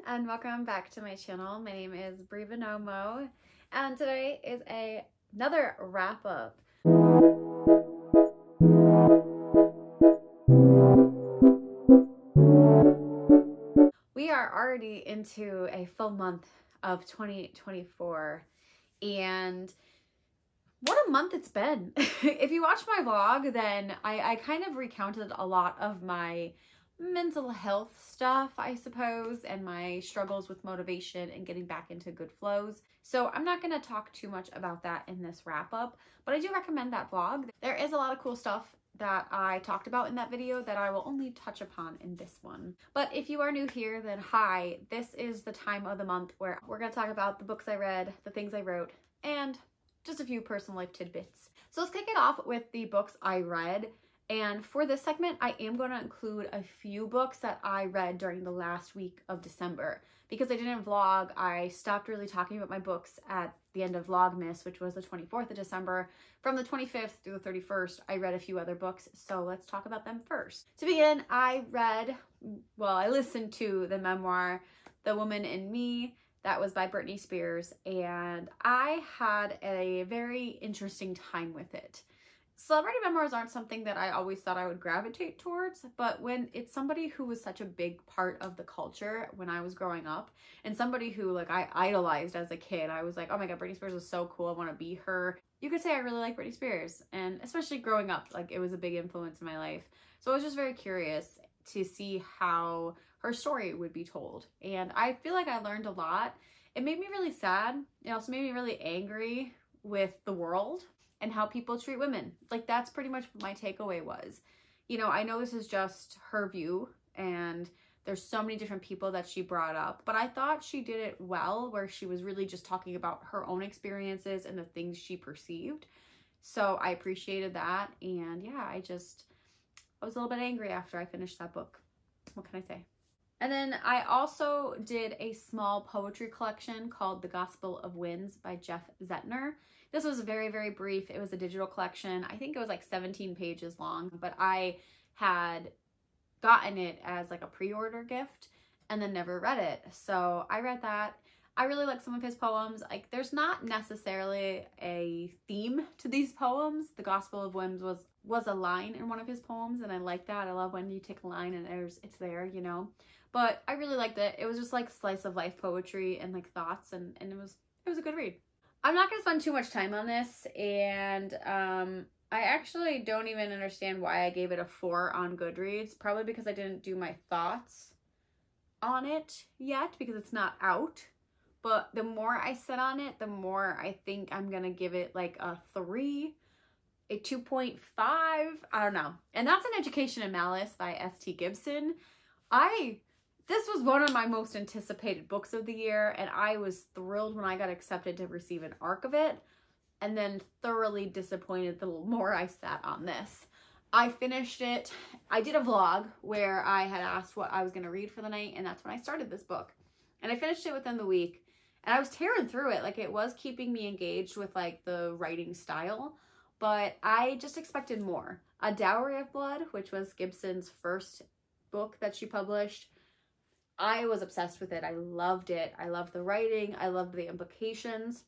and welcome back to my channel. My name is Bree Buonomo, and today is another wrap up. We are already into a full month of 2024, and what a month it's been. If you watch my vlog, then I kind of recounted a lot of my mental health stuff, I suppose, and my struggles with motivation and getting back into good flows. So I'm not going to talk too much about that in this wrap up, but I do recommend that vlog. There is a lot of cool stuff that I talked about in that video that I will only touch upon in this one. But if you are new here, then hi, this is the time of the month where we're going to talk about the books I read, the things I wrote, and just a few personal life tidbits. So let's kick it off with the books I read. And for this segment, I am going to include a few books that I read during the last week of December. Because I didn't vlog, I stopped really talking about my books at the end of Vlogmas, which was the 24th of December. From the 25th through the 31st, I read a few other books, so let's talk about them first. To begin, I listened to the memoir, The Woman in Me. That was by Britney Spears, and I had a very interesting time with it. Celebrity memoirs aren't something that I always thought I would gravitate towards, but when it's somebody who was such a big part of the culture when I was growing up, and somebody who I idolized as a kid, I was like, oh my god, Britney Spears is so cool, I want to be her. You could say I really like Britney Spears, and especially growing up, it was a big influence in my life. So I was just very curious to see how her story would be told, and I feel like I learned a lot. It made me really sad. It also made me really angry with the world and how people treat women. That's pretty much what my takeaway was. You know, I know this is just her view, and there's so many different people that she brought up, but I thought she did it well, where she was really just talking about her own experiences and the things she perceived. So I appreciated that, and yeah, I was a little bit angry after I finished that book. What can I say? And then I also did a small poetry collection called The Gospel of Winds by Jeff Zettner. This was very, very brief. It was a digital collection. I think it was 17 pages long, but I had gotten it as a pre-order gift and then never read it. So I read that. I really like some of his poems. There's not necessarily a theme to these poems. The Gospel of Winds was a line in one of his poems, and I like that. I love when you take a line and it's there, you know. But I really liked it. It was just slice of life poetry and thoughts, and it was a good read. I'm not gonna spend too much time on this, and I actually don't even understand why I gave it a 4 on Goodreads. Probably because I didn't do my thoughts on it yet, because it's not out. But the more I sit on it, the more I think I'm gonna give it a 3, a 2.5, I don't know. And that's An Education in Malice by S.T. Gibson. This was one of my most anticipated books of the year, and I was thrilled when I got accepted to receive an ARC of it, and then thoroughly disappointed the more I sat on this. I finished it. I did a vlog where I had asked what I was going to read for the night, and that's when I started this book. And I finished it within the week, and I was tearing through it. It was keeping me engaged with the writing style, but I just expected more. A Dowry of Blood, which was Gibson's first book that she published, I was obsessed with it. I loved it. I loved the writing. I loved the implications.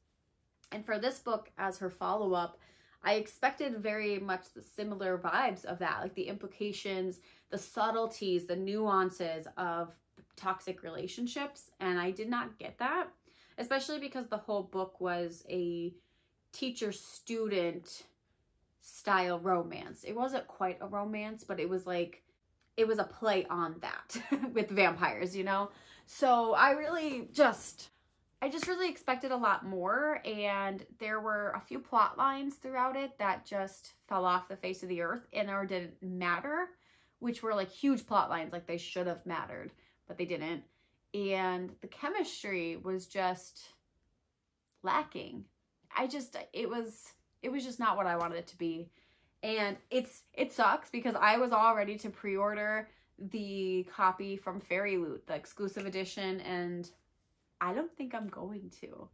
And for this book, as her follow-up, I expected very much the similar vibes of that, the implications, the subtleties, the nuances of toxic relationships. And I did not get that, especially because the whole book was a teacher-student style romance. It wasn't quite a romance, but it was it was a play on that with vampires, you know? So I just really expected a lot more, and there were a few plot lines throughout it that just fell off the face of the earth or didn't matter, which were huge plot lines, they should have mattered, but they didn't. And the chemistry was just lacking. It was just not what I wanted it to be. And it sucks because I was all ready to pre-order the copy from Fairy Loot, the exclusive edition, and I don't think I'm going to.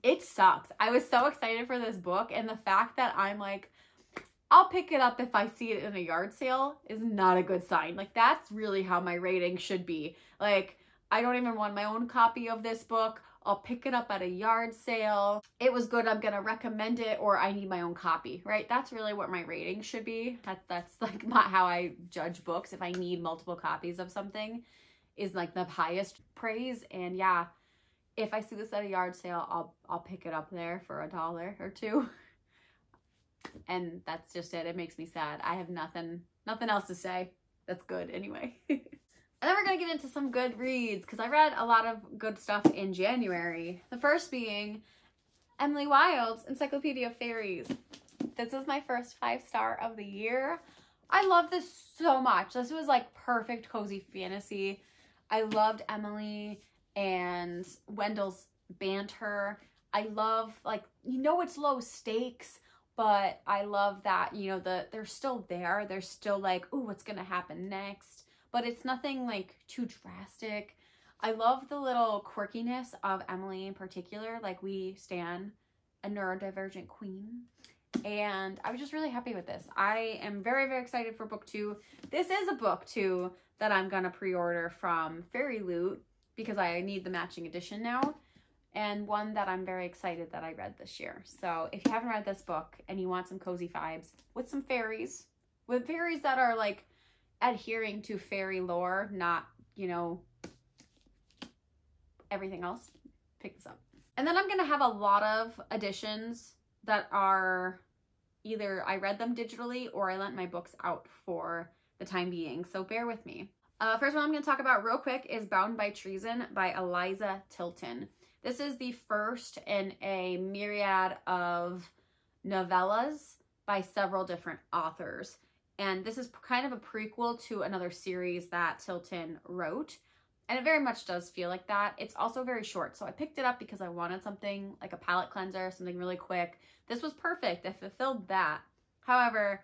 It sucks. I was so excited for this book, and the fact that I'm I'll pick it up if I see it in a yard sale is not a good sign. That's really how my rating should be. I don't even want my own copy of this book. I'll pick it up at a yard sale. It was good. I'm going to recommend it, or I need my own copy, right? That's really what my rating should be. That's like how I judge books. If I need multiple copies of something is like the highest praise. And yeah, if I see this at a yard sale, I'll pick it up there for $1 or $2. And that's just it. It makes me sad. I have nothing else to say. That's good anyway. And then we're going to get into some good reads because I read a lot of good stuff in January. The first being Emily Wilde's Encyclopedia of Fairies. This is my first 5-star of the year. I love this so much. This was like perfect cozy fantasy. I loved Emily and Wendell's banter. I love, like, it's low stakes, but I love that, they're still there. They're still like, ooh, what's going to happen next? But it's nothing like too drastic. I love the little quirkiness of Emily in particular. Like, we stan a neurodivergent queen. And I was just really happy with this. I am very, very excited for book 2. This is a book 2 that I'm going to pre-order from Fairy Loot because I need the matching edition now. And one that I'm very excited that I read this year. So if you haven't read this book and you want some cozy vibes with some fairies, with fairies that are like adhering to fairy lore, not, everything else, pick this up. And then I'm going to have a lot of editions that are either I read them digitally or I lent my books out for the time being. So bear with me. First one I'm going to talk about real quick is Bound by Treason by Eliza Tilton. This is the first in a myriad of novellas by several different authors. And this is kind of a prequel to another series that Tilton wrote. And it very much does feel like that. It's also very short. So I picked it up because I wanted something like a palate cleanser, something really quick. This was perfect. It fulfilled that. However,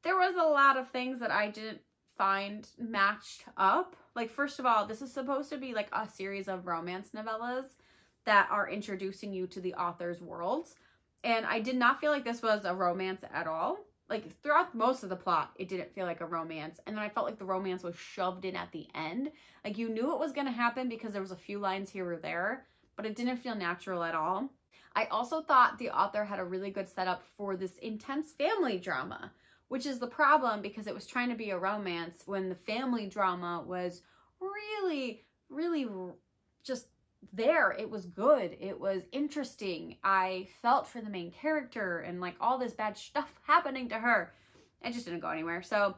there was a lot of things that I didn't find matched up. Like, first of all, this is supposed to be like a series of romance novellas that are introducing you to the author's worlds. And I did not feel like this was a romance at all. Like, throughout most of the plot, it didn't feel like a romance. And then I felt like the romance was shoved in at the end. Like, you knew it was going to happen because there was a few lines here or there, but it didn't feel natural at all. I also thought the author had a really good setup for this intense family drama, which is the problem because it was trying to be a romance when the family drama was really, really just there. It was good. It was interesting. I felt for the main character and like all this bad stuff happening to her. It just didn't go anywhere. So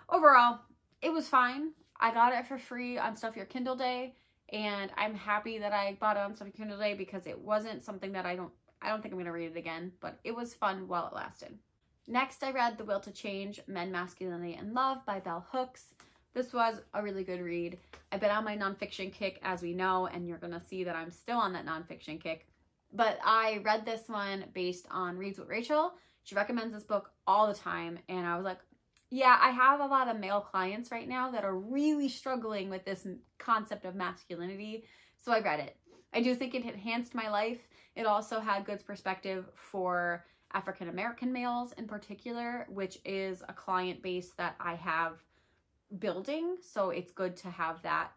overall, it was fine. I got it for free on Stuff Your Kindle Day, and I'm happy that I bought it on Stuff Your Kindle Day because it wasn't something that I don't think I'm going to read it again, but it was fun while it lasted. Next, I read The Will to Change, Men, Masculinity, and Love by Bell Hooks. This was a really good read. I've been on my nonfiction kick, as we know, and you're going to see that I'm still on that nonfiction kick. But I read this one based on Reads with Rachel. She recommends this book all the time, and I was like, yeah, I have a lot of male clients right now that are really struggling with this concept of masculinity, so I read it. I do think it enhanced my life. It also had good perspective for African American males in particular, which is a client base that I have building, so it's good to have that,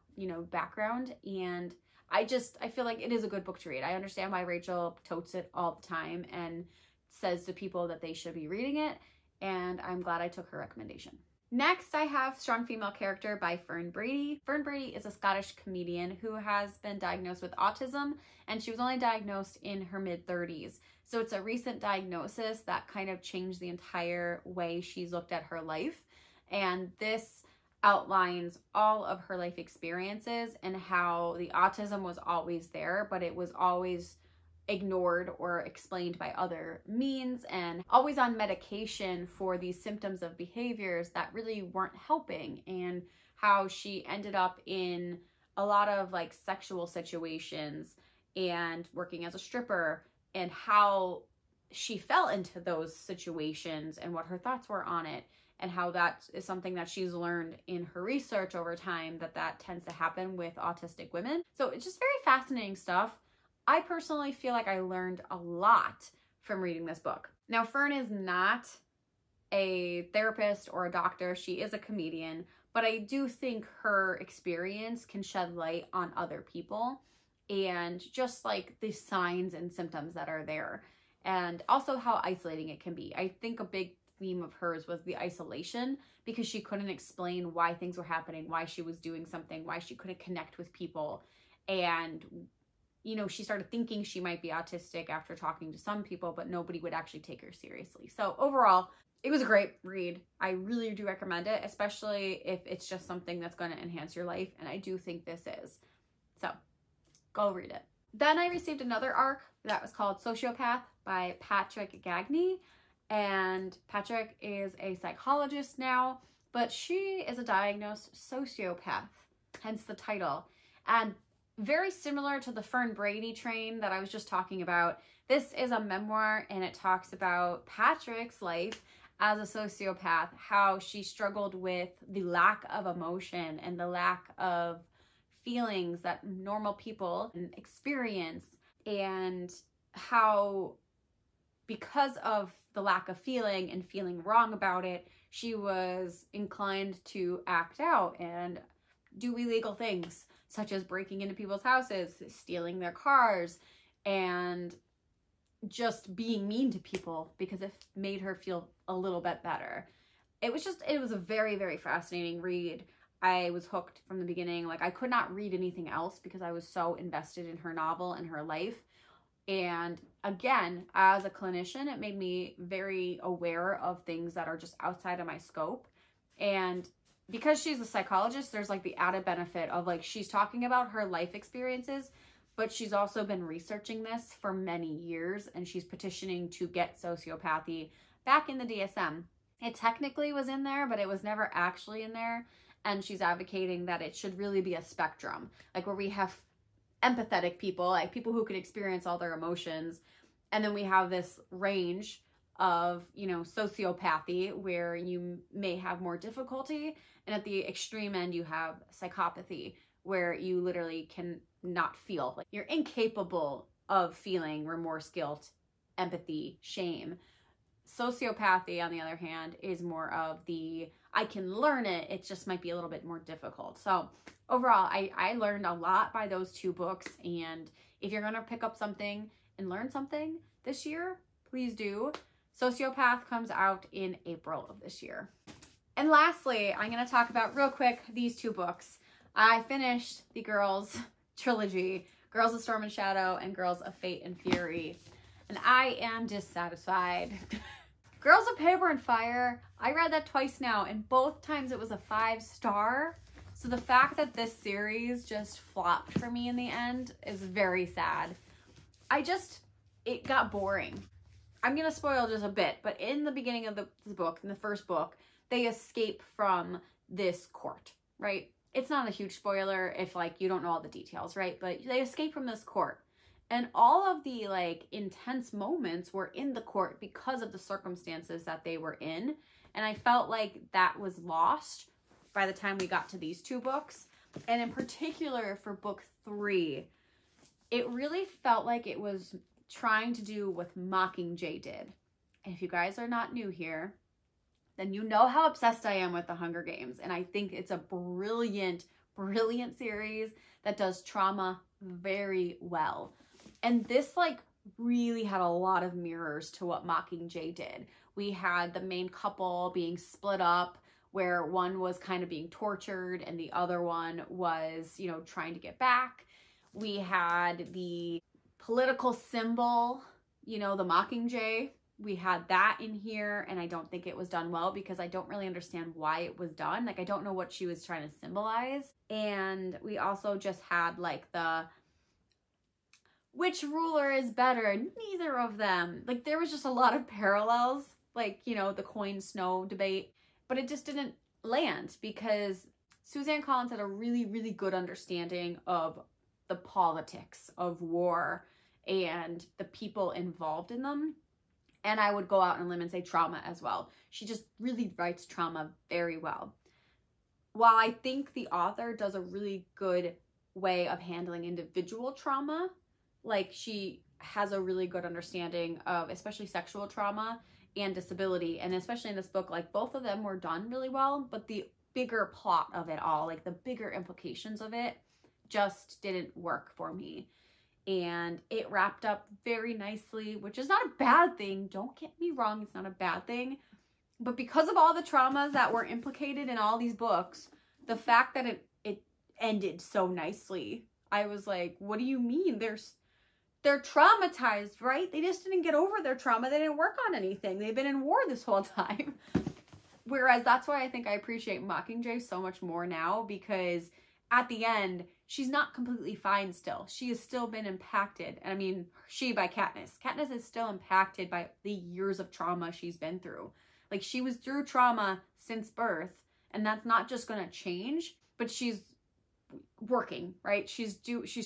background. And I feel like it is a good book to read. I understand why Rachel totes it all the time and says to people that they should be reading it, and I'm glad I took her recommendation. Next, I have Strong Female Character by Fern Brady. Fern Brady is a Scottish comedian who has been diagnosed with autism, and she was only diagnosed in her mid-30s. So it's a recent diagnosis that kind of changed the entire way she's looked at her life. And this outlines all of her life experiences and how the autism was always there, but it was always ignored or explained by other means, and always on medication for these symptoms of behaviors that really weren't helping, and how she ended up in a lot of like sexual situations and working as a stripper, and how she fell into those situations and what her thoughts were on it, and how that is something that she's learned in her research over time that tends to happen with autistic women. So it's just very fascinating stuff. I personally feel like I learned a lot from reading this book. Now, Fern is not a therapist or a doctor. She is a comedian, but I do think her experience can shed light on other people and just like the signs and symptoms that are there, and also how isolating it can be. I think a big theme of hers was the isolation, because she couldn't explain why things were happening, why she was doing something, why she couldn't connect with people. And, you know, she started thinking she might be autistic after talking to some people, but nobody would actually take her seriously. So overall, it was a great read. I really do recommend it, especially if it's just something that's going to enhance your life. And I do think this is. So go read it. Then I received another ARC that was called Sociopath by Patrick Gagne. And Patrick is a psychologist now, but she is a diagnosed sociopath, hence the title. And very similar to the Fern Brady train that I was just talking about, this is a memoir, and it talks about Patrick's life as a sociopath, how she struggled with the lack of emotion and the lack of feelings that normal people experience, and how because of the lack of feeling and feeling wrong about it, she was inclined to act out and do illegal things, such as breaking into people's houses, stealing their cars, and just being mean to people because it made her feel a little bit better. It was a very, very fascinating read. I was hooked from the beginning. Like, I could not read anything else because I was so invested in her novel and her life. And again, as a clinician, it made me very aware of things that are just outside of my scope. And because she's a psychologist, there's like the added benefit of like, she's talking about her life experiences, but she's also been researching this for many years, and she's petitioning to get sociopathy back in the DSM. It technically was in there, but it was never actually in there. And she's advocating that it should really be a spectrum, like where we have empathetic people, like people who can experience all their emotions. And then we have this range of, you know, sociopathy, where you may have more difficulty. And at the extreme end, you have psychopathy, where you literally can not feel. Like, you're incapable of feeling remorse, guilt, empathy, shame. Sociopathy, on the other hand, is more of the, I can learn it, it just might be a little bit more difficult. So overall, I learned a lot by those two books. And if you're going to pick up something and learn something this year, please do. Sociopath comes out in April of this year. And lastly, I'm going to talk about real quick these two books. I finished the Girls trilogy, Girls of Storm and Shadow and Girls of Fate and Fury, and I am dissatisfied. Girls of Paper and Fire, I read that twice now, and both times it was a 5-star. So the fact that this series just flopped for me in the end is very sad. It got boring. I'm going to spoil just a bit, but in the beginning of the book, in the first book, they escape from this court, right? It's not a huge spoiler if like you don't know all the details, right? But they escape from this court. And all of the like intense moments were in the court because of the circumstances that they were in. And I felt like that was lost by the time we got to these two books. And in particular for book 3, it really felt like it was trying to do what Mockingjay did. And if you guys are not new here, then you know how obsessed I am with the Hunger Games. And I think it's a brilliant, brilliant series that does trauma very well. And this like really had a lot of mirrors to what Mockingjay did. We had the main couple being split up, where one was kind of being tortured and the other one was, you know, trying to get back. We had the political symbol, you know, the Mockingjay. We had that in here, and I don't think it was done well because I don't really understand why it was done. Like, I don't know what she was trying to symbolize. And we also just had like the, which ruler is better? Neither of them. Like, there was just a lot of parallels, like, you know, the coin snow debate, but it just didn't land because Suzanne Collins had a really, really good understanding of the politics of war and the people involved in them. And I would go out on a limb and say trauma as well. She just really writes trauma very well. While I think the author does a really good way of handling individual trauma, like she has a really good understanding of especially sexual trauma and disability. And especially in this book, like both of them were done really well, but the bigger plot of it all, like the bigger implications of it, just didn't work for me. And it wrapped up very nicely, which is not a bad thing. Don't get me wrong, it's not a bad thing. But because of all the traumas that were implicated in all these books, the fact that it ended so nicely, I was like, what do you mean? They're traumatized, right? They just didn't get over their trauma. They didn't work on anything. They've been in war this whole time. Whereas that's why I think I appreciate Mockingjay so much more now, because at the end, she's not completely fine still. She has still been impacted. And I mean, she by Katniss. Katniss is still impacted by the years of trauma she's been through. Like, she was through trauma since birth, and that's not just going to change, but she's working, right? She's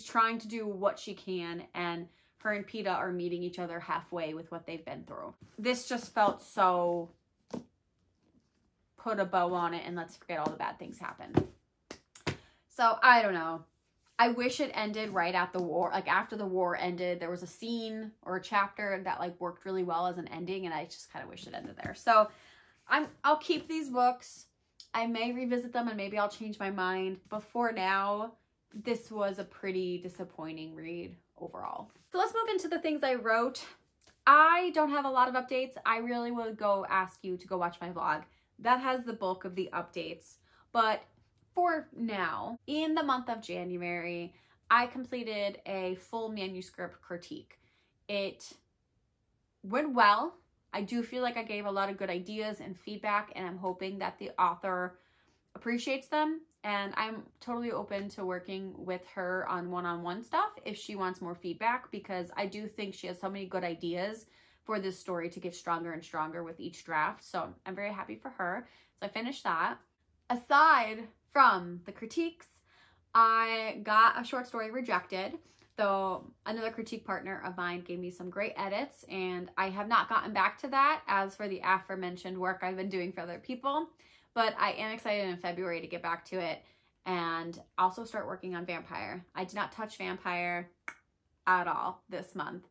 trying to do what she can, and her and Peeta are meeting each other halfway with what they've been through. This just felt so put a bow on it and let's forget all the bad things happened. So I don't know. I wish it ended right at the war. Like, after the war ended, there was a scene or a chapter that like worked really well as an ending, and I just kind of wish it ended there. So I'll keep these books. I may revisit them and maybe I'll change my mind. But for now, this was a pretty disappointing read overall. So let's move into the things I wrote. I don't have a lot of updates. I really would go ask you to go watch my vlog. That has the bulk of the updates. But for now, in the month of January, I completed a full manuscript critique. It went well. I do feel like I gave a lot of good ideas and feedback, and I'm hoping that the author appreciates them. And I'm totally open to working with her on one-on-one stuff if she wants more feedback, because I do think she has so many good ideas for this story to get stronger and stronger with each draft. So I'm very happy for her. So I finished that. Aside from the critiques, I got a short story rejected, though another critique partner of mine gave me some great edits, and I have not gotten back to that as for the aforementioned work I've been doing for other people. But I am excited in February to get back to it and also start working on Vampire. I did not touch Vampire at all this month,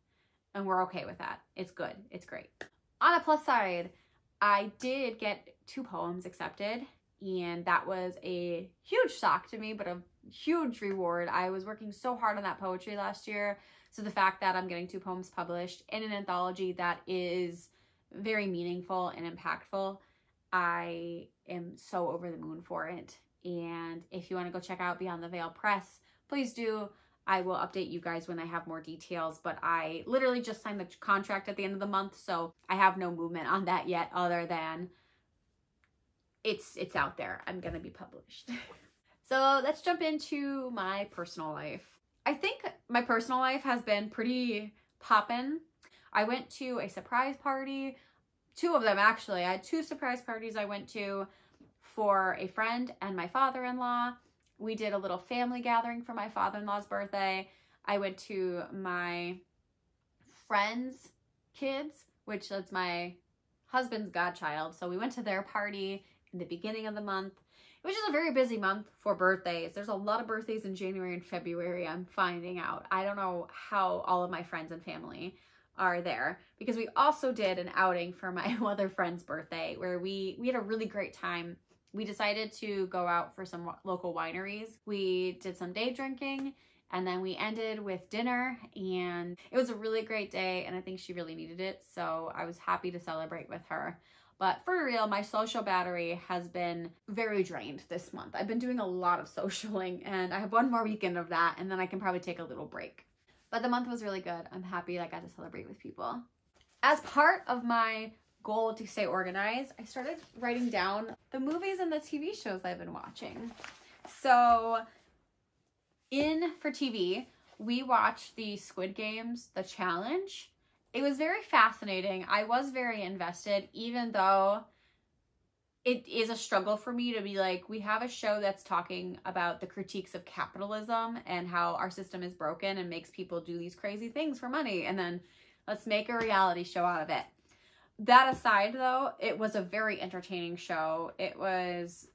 and we're okay with that. It's good. It's great. On a plus side, I did get 2 poems accepted, and that was a huge shock to me, but a huge reward. I was working so hard on that poetry last year, so the fact that I'm getting 2 poems published in an anthology that is very meaningful and impactful, I am so over the moon for it. And if you want to go check out Beyond the Veil Press, please do. I will update you guys when I have more details, but I literally just signed the contract at the end of the month, so I have no movement on that yet other than it's out there. I'm gonna be published. So let's jump into my personal life. I think my personal life has been pretty poppin'. I went to a surprise party, 2 of them actually. I had 2 surprise parties I went to for a friend and my father-in-law. We did a little family gathering for my father-in-law's birthday. I went to my friend's kids, which is my husband's godchild. So we went to their party in the beginning of the month, which is a very busy month for birthdays. There's a lot of birthdays in January and February, I'm finding out. I don't know how all of my friends and family are there, because we also did an outing for my other friend's birthday where we had a really great time. We decided to go out for some local wineries. We did some day drinking, and then we ended with dinner, and it was a really great day, and I think she really needed it, so I was happy to celebrate with her. But for real, my social battery has been very drained this month. I've been doing a lot of socialing, and I have 1 more weekend of that, and then I can probably take a little break. But the month was really good. I'm happy I got to celebrate with people. As part of my goal to stay organized, I started writing down the movies and the TV shows I've been watching. So for TV, we watched the Squid Games, The Challenge. It was very fascinating. I was very invested, even though it is a struggle for me to be like, we have a show that's talking about the critiques of capitalism and how our system is broken and makes people do these crazy things for money, and then let's make a reality show out of it. That aside, though, it was a very entertaining show. It was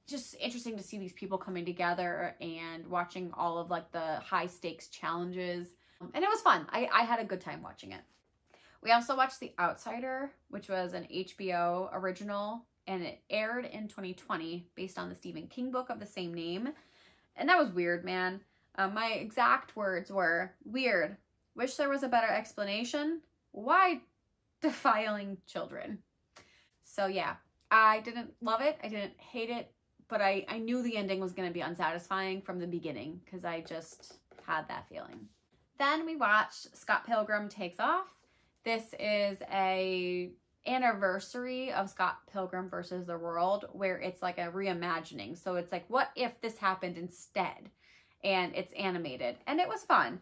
just interesting to see these people coming together and watching all of like the high stakes challenges. And it was fun. I had a good time watching it. We also watched The Outsider, which was an HBO original and it aired in 2020 based on the Stephen King book of the same name. And that was weird, man. My exact words were, weird. Wish there was a better explanation. Why defiling children? So yeah, I didn't love it. I didn't hate it, but I knew the ending was going to be unsatisfying from the beginning because I just had that feeling. Then we watched Scott Pilgrim Takes Off. This is a anniversary of Scott Pilgrim versus the World, where it's like a reimagining. So it's like, what if this happened instead? And it's animated, and it was fun.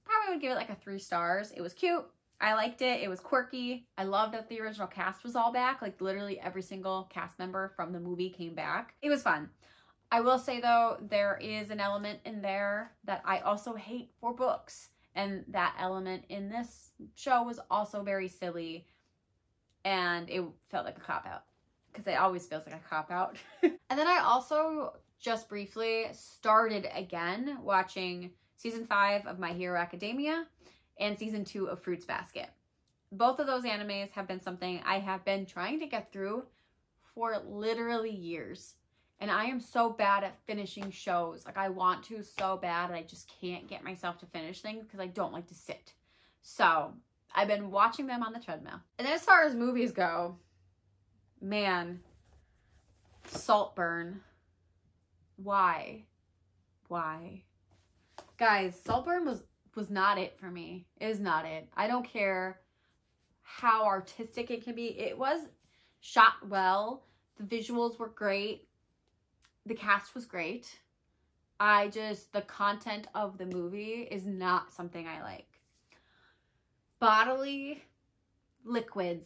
Probably would give it like a 3 stars. It was cute. I liked it. It was quirky. I loved that the original cast was all back. Like literally every single cast member from the movie came back. It was fun. I will say though, there is an element in there that I also hate for books. And that element in this show was also very silly. And it felt like a cop-out. Because it always feels like a cop-out. And then I also just briefly started again watching season 5 of My Hero Academia and season 2 of Fruits Basket. Both of those animes have been something I have been trying to get through for literally years. And I am so bad at finishing shows. Like I want to so bad and I just can't get myself to finish things because I don't like to sit. So I've been watching them on the treadmill. And as far as movies go, man, Saltburn. Why? Guys, Saltburn was not it for me. It is not it. I don't care how artistic it can be. It was shot well. The visuals were great. The cast was great. The content of the movie is not something I like. Bodily liquids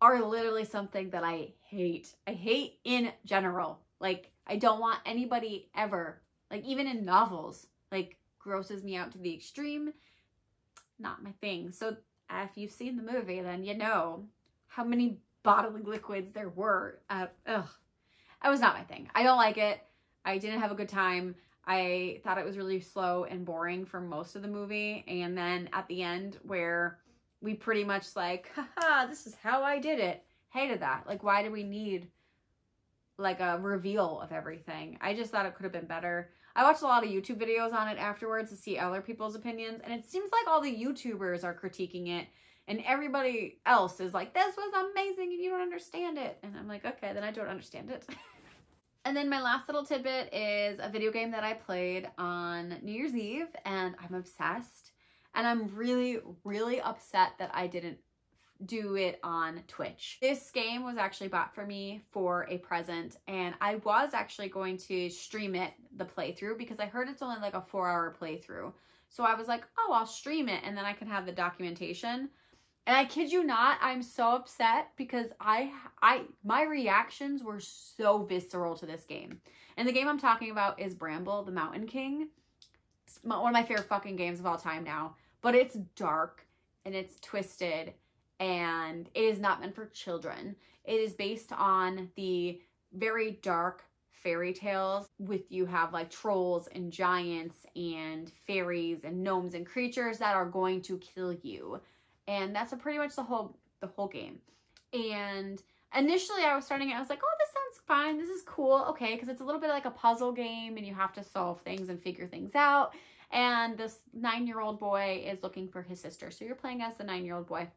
are literally something that I hate. I hate in general. Like, I don't want anybody ever, like even in novels, like grosses me out to the extreme. Not my thing. So if you've seen the movie, then you know how many bodily liquids there were. It was not my thing. I don't like it. I didn't have a good time. I thought it was really slow and boring for most of the movie. And then at the end where we pretty much like, haha, this is how I did it. Hated that. Like, why do we need like a reveal of everything? I just thought it could have been better. I watched a lot of YouTube videos on it afterwards to see other people's opinions. And it seems like all the YouTubers are critiquing it. And everybody else is like, this was amazing and you don't understand it. And I'm like, okay, then I don't understand it. And then my last little tidbit is a video game that I played on New Year's Eve, and I'm obsessed. And I'm really, really upset that I didn't do it on Twitch. This game was actually bought for me for a present, and I was actually going to stream it, the playthrough, because I heard it's only like a 4-hour playthrough. So I was like, oh, I'll stream it and then I can have the documentation. And I kid you not, I'm so upset because my reactions were so visceral to this game. And the game I'm talking about is Bramble, the Mountain King. It's one of my favorite fucking games of all time now. But it's dark and it's twisted and it is not meant for children. It is based on the very dark fairy tales you have like trolls and giants and fairies and gnomes and creatures that are going to kill you. And that's pretty much the whole game. And initially I was starting it, I was like, oh, this sounds fine. This is cool. Okay, because it's a little bit like a puzzle game and you have to solve things and figure things out. And this 9-year-old boy is looking for his sister. So you're playing as the 9-year-old boy.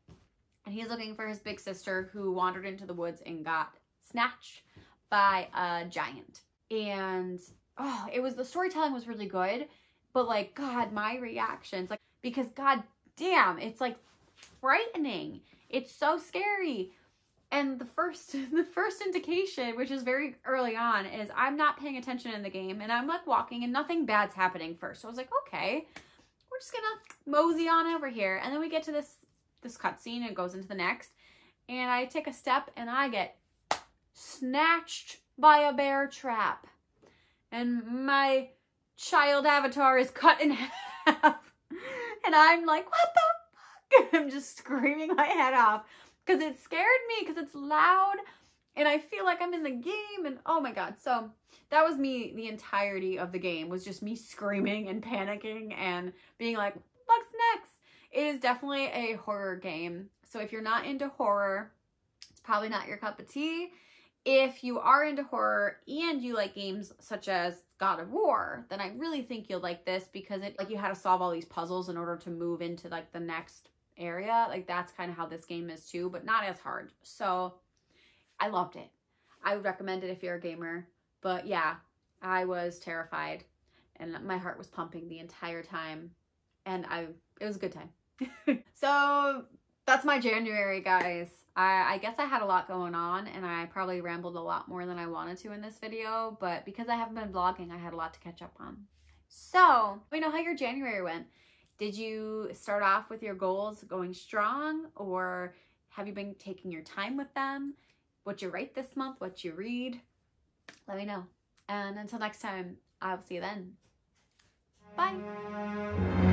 And he's looking for his big sister who wandered into the woods and got snatched by a giant. And oh, the storytelling was really good. But like, God, my reactions, like, because God damn, it's like frightening. It's so scary. And the first indication, which is very early on, is I'm not paying attention in the game and I'm like walking and nothing bad's happening first. So I was like, okay, we're just gonna mosey on over here. And then we get to this cutscene and it goes into the next. And I take a step and I get snatched by a bear trap. And my child avatar is cut in half. And I'm like, what the fuck? I'm just screaming my head off. Because it scared me, because it's loud, and I feel like I'm in the game, and oh my God. So that was me, the entirety of the game, was just me screaming and panicking and being like, what's next? It is definitely a horror game. So if you're not into horror, it's probably not your cup of tea. if you are into horror and you like games such as God of War, then I really think you'll like this, because it, like, you had to solve all these puzzles in order to move into like the next area. Like, that's kind of how this game is too, but not as hard. So I loved it. I would recommend it if you're a gamer. But yeah, I was terrified and my heart was pumping the entire time, and it was a good time. So that's my January, guys. I guess I had a lot going on, and I probably rambled a lot more than I wanted to in this video, but because I haven't been vlogging, I had a lot to catch up on. So let me know how your January went. Did you start off with your goals going strong, or have you been taking your time with them? What you write this month, what you read? Let me know. And until next time, I'll see you then. Bye.